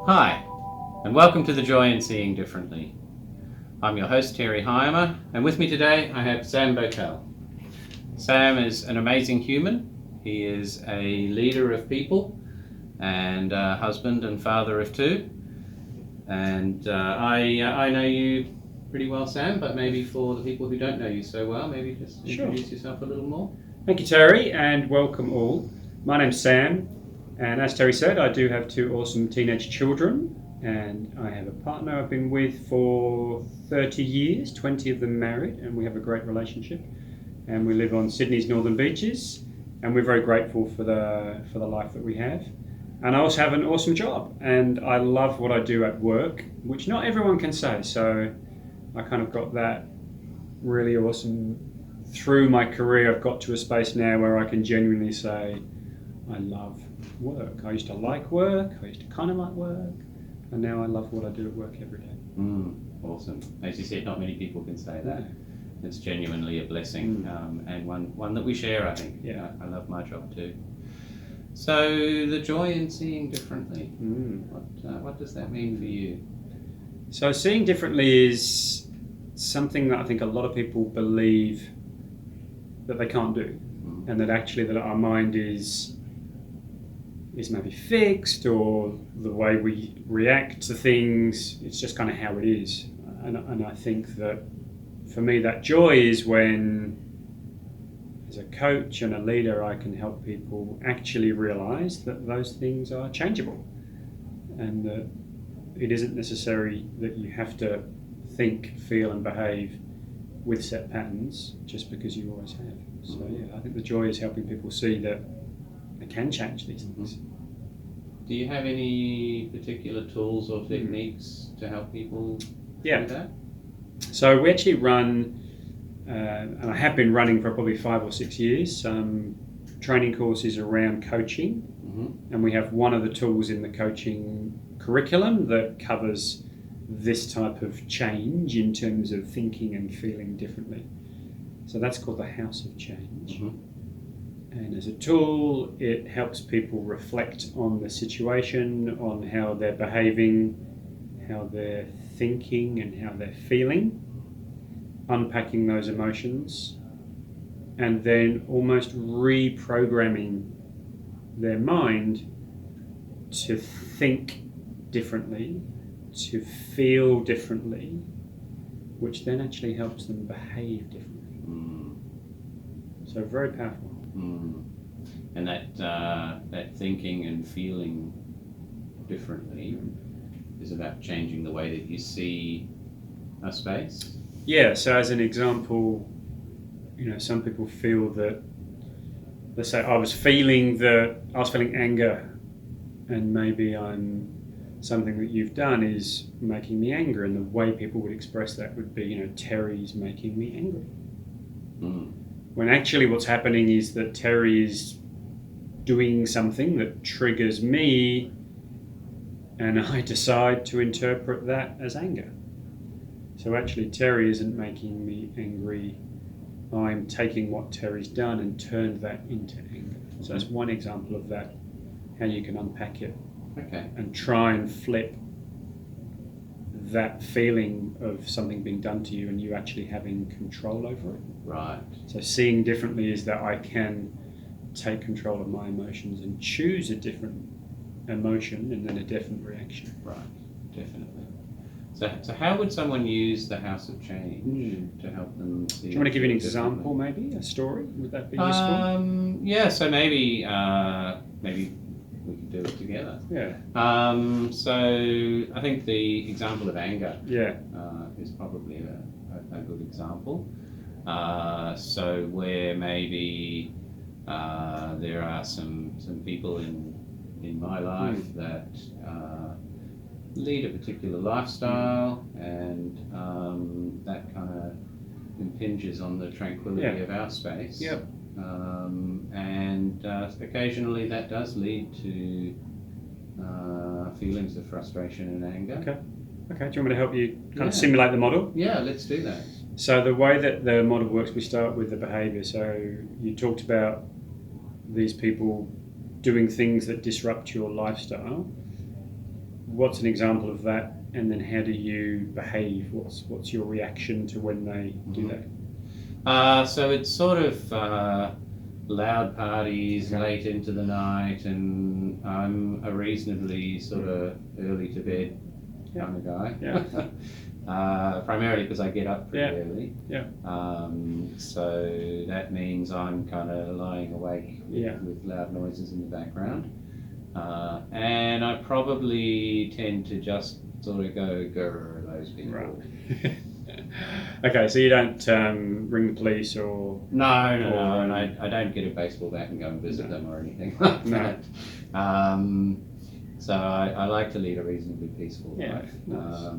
Hi, and welcome to The Joy in Seeing Differently. I'm your host, Terry Heimer, and with me today I have Sam Bowtell. Sam is an amazing human. He is a leader of people and a husband and father of two. And I know you pretty well, Sam, but maybe for the people who don't know you so well, maybe just introduce yourself a little more. Thank you, Terry, and welcome all. My name's Sam, and as Terry said, I do have two awesome teenage children, and I have a partner I've been with for 30 years, 20 of them married, and we have a great relationship. And we live on Sydney's northern beaches, and we're very grateful for the life that we have. And I also have an awesome job, and I love what I do at work, which not everyone can say. So I kind of got that really awesome. Through my career, I've got to a space now where I can genuinely say, I love work. I used to like work, I used to kind of like work, and now I love what I do at work every day. Awesome. As you said, not many people can say that. It's genuinely a blessing, and one that we share, I think. Yeah. I love my job too. So, the joy in seeing differently. What does that mean for you? So seeing differently is something that I think a lot of people believe that they can't do, and that actually that our mind is maybe fixed, or the way we react to things, it's just kind of how it is. And I think that for me that joy is when, as a coach and a leader, I can help people actually realise that those things are changeable, and that it isn't necessary that you have to think, feel and behave with set patterns just because you always have. So yeah, I think the joy is helping people see that they can change these things. Do you have any particular tools or techniques to help people do that? So we actually run, and I have been running for probably 5 or 6 years, some training courses around coaching. And we have one of the tools in the coaching curriculum that covers this type of change in terms of thinking and feeling differently. So that's called the House of Change. And as a tool, it helps people reflect on the situation, on how they're behaving, how they're thinking and how they're feeling, unpacking those emotions, and then almost reprogramming their mind to think differently, to feel differently, which then actually helps them behave differently. So very powerful. And that thinking and feeling differently is about changing the way that you see a space. Yeah, so as an example, some people feel that, let's say I was feeling anger, and maybe something that you've done is making me angry, and the way people would express that would be, Terry's making me angry. When actually what's happening is that Terry is doing something that triggers me, and I decide to interpret that as anger. So actually Terry isn't making me angry, I'm taking what Terry's done and turned that into anger. So that's one example of that, how you can unpack it and try and flip that feeling of something being done to you and you actually having control over it. Right. So seeing differently is that I can take control of my emotions and choose a different emotion and then a different reaction. Right, definitely. So how would someone use the House of Change to help them see? Do you want to give an example, maybe a story? Would that be useful? Yeah. So maybe we can do it together. Yeah. So I think the example of anger. Is probably a good example. So where maybe there are some people in my life that lead a particular lifestyle, and that kind of impinges on the tranquility of our space. And occasionally that does lead to feelings of frustration and anger. Okay. Do you want me to help you kind of simulate the model? Yeah, let's do that. So the way that the model works, we start with the behaviour. So you talked about these people doing things that disrupt your lifestyle. what's an example of that? And then how do you behave? What's your reaction to when they do that? So it's sort of loud parties late into the night, and I'm a reasonably sort of early to bed kind of guy. Primarily because I get up pretty early. So that means I'm kind of lying awake with loud noises in the background. And I probably tend to just sort of go, grr, those people. Right. Okay, so you don't ring the police or... No, and I don't get a baseball bat and go and visit them or anything like that. So I like to lead a reasonably peaceful life. Nice.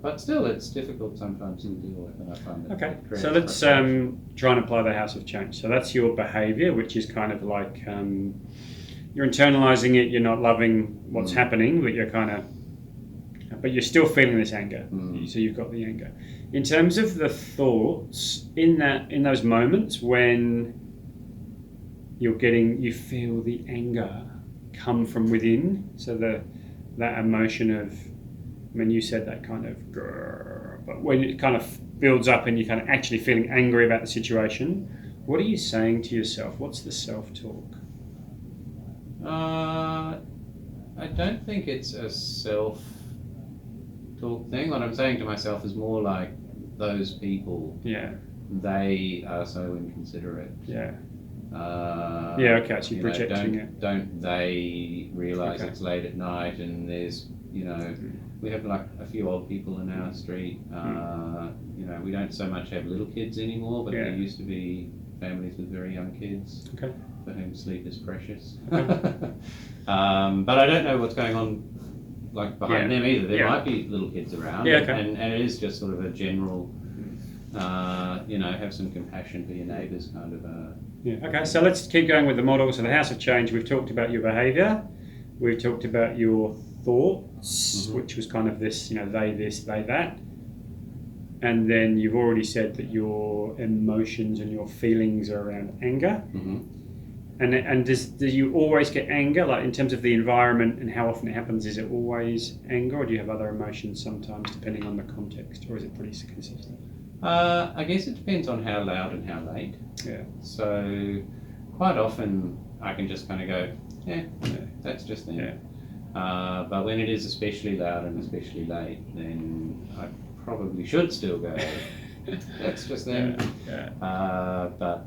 But still, it's difficult sometimes to deal with, and I find that. Okay, so let's try and apply the House of Change. So that's your behaviour, which is kind of like you're internalising it. You're not loving what's happening, but but you're still feeling this anger. So you've got the anger. In terms of the thoughts in those moments when you feel the anger come from within. So that emotion of, when you said that kind of, grrr, but when it kind of builds up and you're kind of actually feeling angry about the situation, what are you saying to yourself? What's the self-talk? I don't think it's a self-talk thing. What I'm saying to myself is more like, those people, they are so inconsiderate. Okay, so you're projecting it. Don't they realise it's late at night and there's, we have like a few old people in our street. We don't so much have little kids anymore, but there used to be families with very young kids for whom sleep is precious. But I don't know what's going on like behind them either. There might be little kids around, and it is just sort of a general, have some compassion for your neighbours kind of. Okay, so let's keep going with the model. So the House of Change, we've talked about your behaviour, we've talked about your thoughts, which was kind of this, they this, they that. And then you've already said that your emotions and your feelings are around anger. And do you always get anger, like in terms of the environment and how often it happens? Is it always anger, or do you have other emotions sometimes depending on the context, or is it pretty consistent? I guess it depends on how loud and how late. So quite often I can just kind of go, that's just them. But when it is especially loud and especially late, then I probably should still go, that's just them. But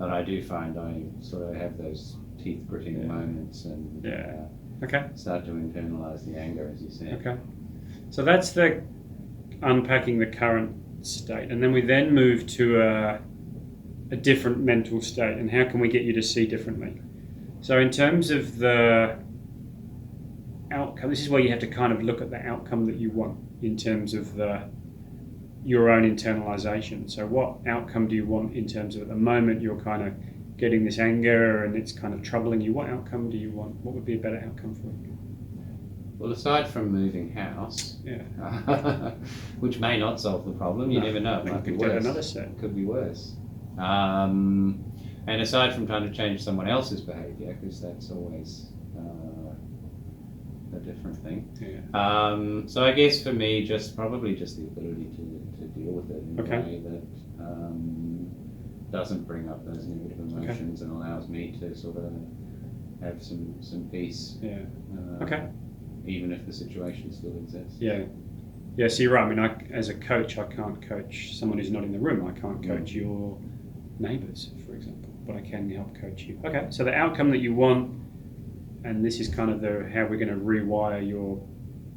I do find I sort of have those teeth gritting moments and start to internalise the anger, as you said. Okay, so that's the unpacking the current state, and then we then move to a different mental state, and how can we get you to see differently? So in terms of the outcome, this is where you have to kind of look at the outcome that you want in terms of your own internalisation. So what outcome do you want in terms of, at the moment you're kind of getting this anger and it's kind of troubling you, what outcome do you want? What would be a better outcome for you? Well, aside from moving house, which may not solve the problem, you never know, it might be worse. Another set. Could be worse. And aside from trying to change someone else's behaviour, because that's always a different thing. So I guess for me, probably just the ability to deal with it in a way that doesn't bring up those negative emotions and allows me to sort of have some peace. Even if the situation still exists. So you're right. I mean, as a coach, I can't coach someone who's not in the room. I can't coach your neighbours, for example, but I can help coach you. Okay, so the outcome that you want, and this is kind of how we're going to rewire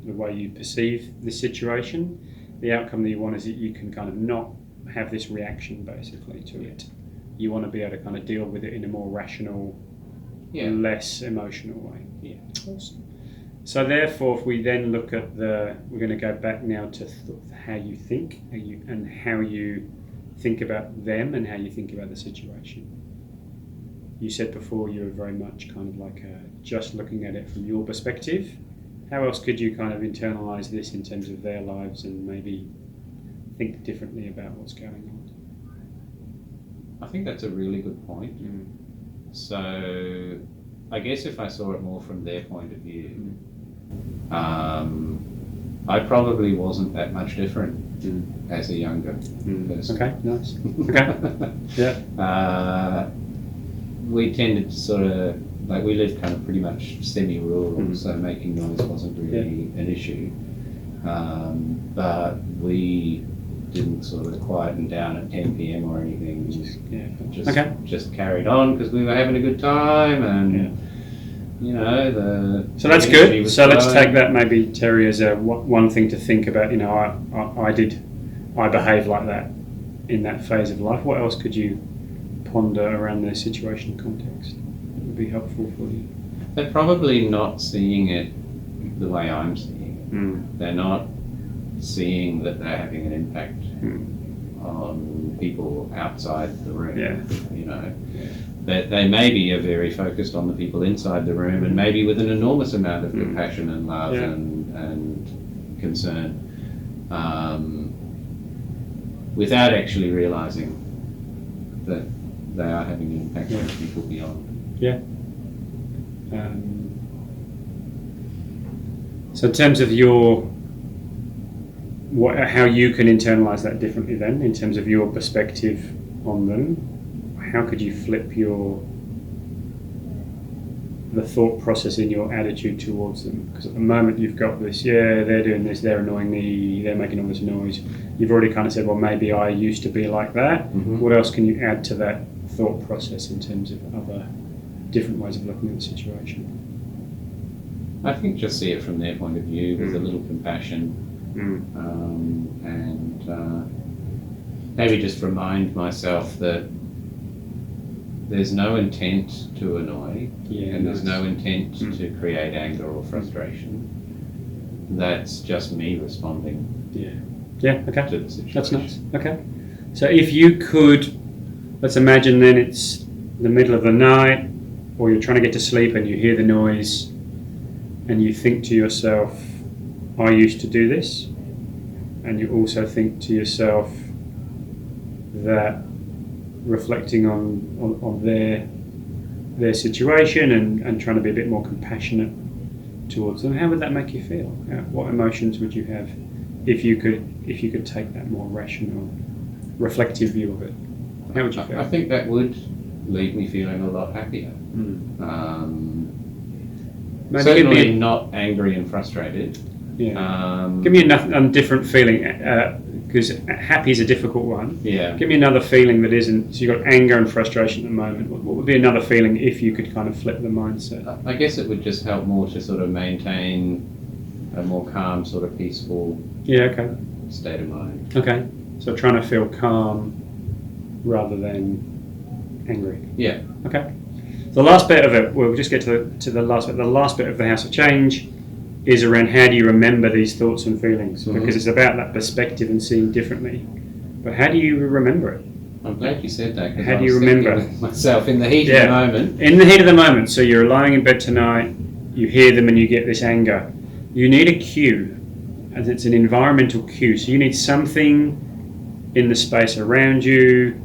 the way you perceive this situation. The outcome that you want is that you can kind of not have this reaction basically to it. You want to be able to kind of deal with it in a more rational, less emotional way. Awesome. So therefore, if we then look at we're going to go back now to how you think and how you think about them and how you think about the situation. You said before you were very much kind of like just looking at it from your perspective. How else could you kind of internalise this in terms of their lives and maybe think differently about what's going on? I think that's a really good point. So I guess if I saw it more from their point of view, I probably wasn't that much different as a younger person. Okay, nice. Okay, yeah. We tended to sort of, like, we lived kind of pretty much semi-rural, so making noise wasn't really an issue. But we didn't sort of quieten down at 10 p.m. or anything. Just carried on because we were having a good time, and you know, so that's good. So let's take that maybe, Terry, as a one thing to think about. You know, I behaved like that in that phase of life. What else could you ponder around the situation and context that would be helpful for you? They're probably not seeing it the way I'm seeing it. They're not seeing that they're having an impact on people outside the room. You know, that they maybe are very focused on the people inside the room, and maybe with an enormous amount of compassion and love and concern, without actually realizing that they are having an impact on people beyond. So in terms of your how you can internalize that differently then, in terms of your perspective on them, how could you flip the thought process in your attitude towards them? Because at the moment you've got this, they're doing this, they're annoying me, they're making all this noise. You've already kind of said, well, maybe I used to be like that. What else can you add to that thought process in terms of other different ways of looking at the situation? I think just see it from their point of view with a little compassion. And maybe just remind myself that there's no intent to annoy, and there's no intent to create anger or frustration. That's just me responding okay. to the situation. That's nice. Okay. So if you could, let's imagine then it's the middle of the night, or you're trying to get to sleep and you hear the noise, and you think to yourself, I used to do this, and you also think to yourself that reflecting on their situation and trying to be a bit more compassionate towards them, how would that make you feel? What emotions would you have if you could take that more rational, reflective view of it? How would you feel? I think that would leave me feeling a lot happier. Certainly not angry and frustrated. Give me a different feeling, because happy is a difficult one. Give me another feeling that isn't. So you've got anger and frustration at the moment. What would be another feeling if you could kind of flip the mindset? I guess it would just help more to sort of maintain a more calm, sort of peaceful state of mind. Okay, so trying to feel calm rather than angry. Okay. The last bit of it, we'll just get to the last bit. The last bit of the House of Change is around how do you remember these thoughts and feelings, because it's about that perspective and seeing differently. But how do you remember it? I'm glad you said that. How do you remember myself in the heat of the moment? In the heat of the moment. So you're lying in bed tonight, you hear them and you get this anger. You need a cue, and it's an environmental cue. So you need something in the space around you,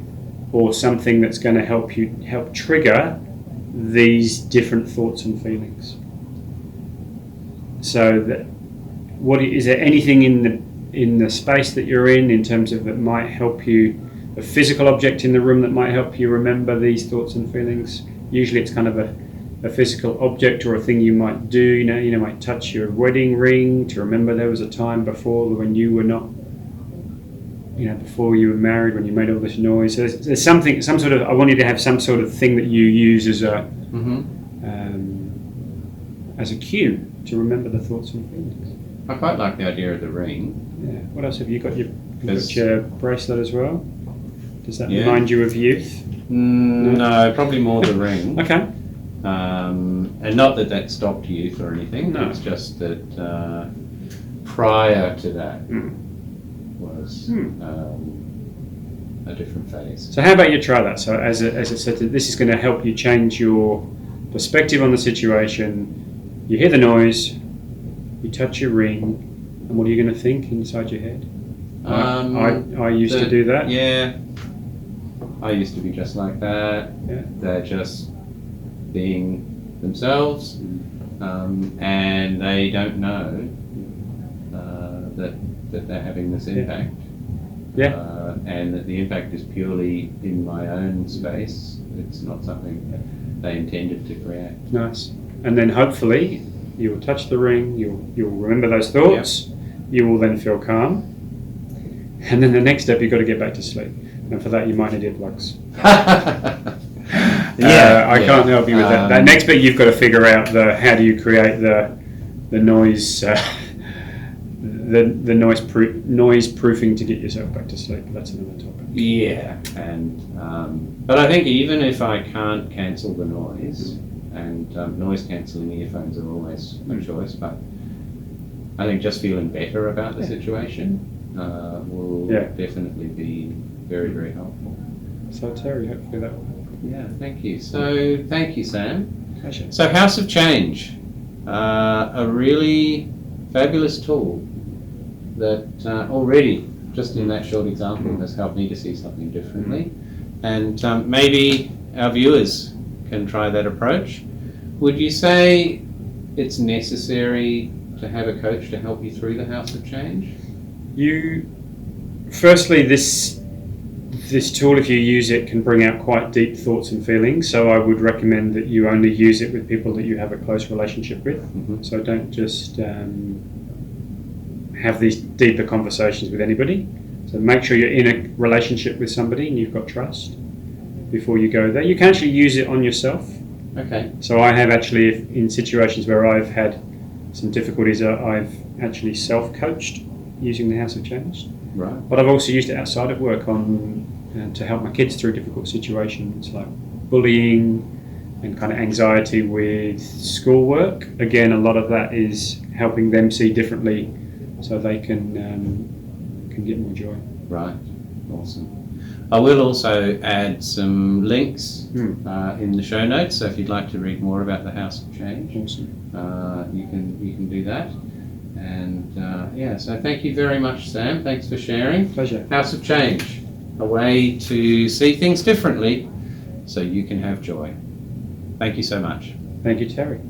or something that's going to help trigger these different thoughts and feelings. So that, is there anything in the space that you're in terms of that might help you, a physical object in the room that might help you remember these thoughts and feelings? Usually it's kind of a physical object or a thing you might do. You might touch your wedding ring to remember there was a time before when you were not, before you were married, when you made all this noise. So there's something, I want you to have some sort of thing that you use as a cue to remember the thoughts and feelings. I quite like the idea of the ring. What else have you got? Your bracelet as well? Does that remind you of youth? No, probably more the ring. Okay. And not that stopped youth or anything. No. It's just that prior to that was a different phase. So how about you try that? So as I said, this is going to help you change your perspective on the situation. You hear the noise, you touch your ring, and what are you going to think inside your head? I used to do that. Yeah, I used to be just like that. They're just being themselves. and they don't know that they're having this impact. And that the impact is purely in my own space. It's not something they intended to create. Nice. And then hopefully you will touch the ring, you'll remember those thoughts, you will then feel calm. And then the next step, you've got to get back to sleep. And for that, you might need earplugs. I can't help you with that. That next bit, you've got to figure out how do you create the noise, the noise proofing to get yourself back to sleep. That's another topic. Yeah, and but I think even if I can't cancel the noise, and noise cancelling earphones are always a choice, but I think just feeling better about the situation will definitely be very, very helpful. So Terry, hopefully that will help. Yeah, thank you. So thank you, Sam. Pleasure. So House of Change, a really fabulous tool that already, just in that short example, has helped me to see something differently. And maybe our viewers can try that approach. Would you say it's necessary to have a coach to help you through the House of Change? Firstly, this tool, if you use it, can bring out quite deep thoughts and feelings. So I would recommend that you only use it with people that you have a close relationship with. So don't just have these deeper conversations with anybody. So make sure you're in a relationship with somebody and you've got trust before you go there. You can actually use it on yourself. Okay. So I have actually, in situations where I've had some difficulties, I've actually self-coached using the House of Change. Right. But I've also used it outside of work to help my kids through difficult situations like bullying and kind of anxiety with schoolwork. Again, a lot of that is helping them see differently so they can get more joy. Right. Awesome. I will also add some links in the show notes, so if you'd like to read more about the House of Change, Awesome. You can do that. And so thank you very much, Sam. Thanks for sharing. Pleasure. House of Change, a way to see things differently so you can have joy. Thank you so much. Thank you, Terry.